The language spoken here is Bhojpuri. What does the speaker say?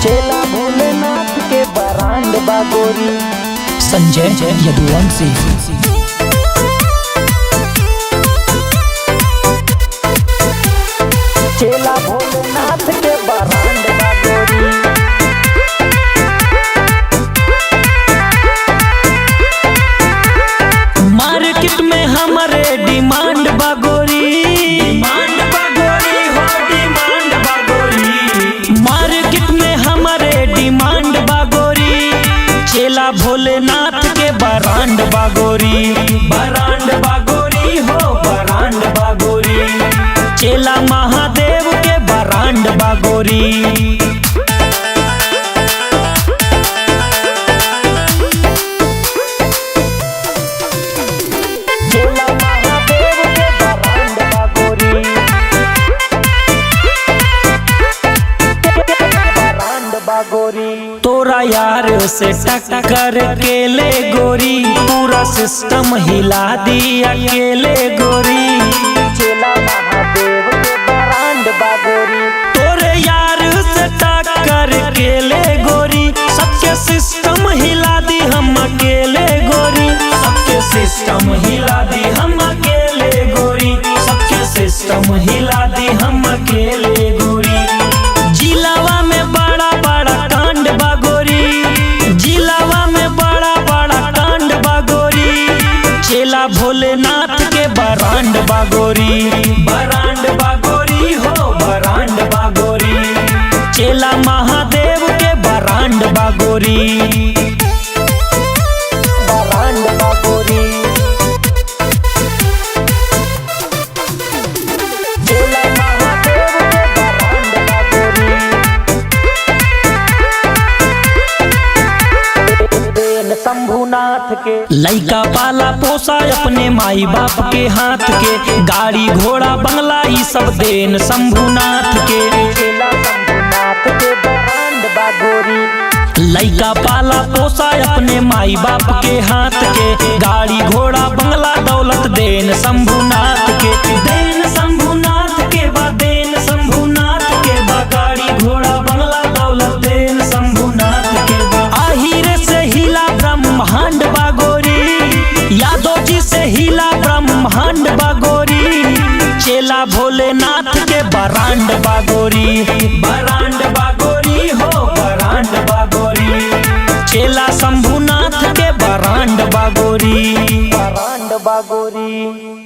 चेला भोलेनाथ के बरांड बागोरी। संजय यदुवंशी। चेला भोलेनाथ के बरांड बागोरी। मार्केट में हमारे डिमांड बागोरी, डिमांड बागोरी हो डिमांड बागोरी। मार्केट में हमारे डिमांड बागोरी। चेला भोलेनाथ के बरांड बागोरी, बरांड बागोरी हो बरांड बागोरी। चेला महादेव के बरांड बागोरी। तोरा यार से टक्कर के ले गोरी, पूरा सिस्टम हिला दी अकेले गोरी। चेला महादेव के बरांड बागोरी। तोरे यार से टक्कर के ले गोरी, सबके सिस्टम हिला दी हम अकेले गोरी। सबके सिस्टम हिला दी हम अकेले गोरी। सबके सिस्टम हिला दी हम अकेले गोरी। जिलावा में बड़ा बड़ा कांड बागोरी, जिलावा में बड़ा बड़ा कांड बागोरी। चेला भोलेनाथ के बरांड बागोरी, बरांड बागोरी हो बरांड बागोरी। चेला महादेव के बरांड बागोरी, बरांड बागोरी। चेला महादेव के बरांड बागोरी। देन शंभुनाथ के लइका पाला पोसा अपने माई बाप के हाथ के। गाड़ी घोड़ा बंगला ई सब देन शंभुनाथ के। चेला शंभुनाथ के बरांड बागोरी। लइका पाला पोसा अपने माई बाप के हाथ के। गाड़ी घोड़ा बंगला दौलत देन शंभुनाथ के। देन शंभुनाथ के बा देन शंभुनाथ के बा। गाड़ी घोड़ा बंगला दौलत देन शंभुनाथ के बा। आहिर से हिला ब्रह्मांड बागोरी, यादव जी से हिला ब्रह्मांड बागोरी। चेला भोलेनाथ के बरांड बागोरी, बरांड बागोरी हो बरांड बागोरी। चेला शंभुनाथ के बरांड बागोरी, बरांड बागोरी।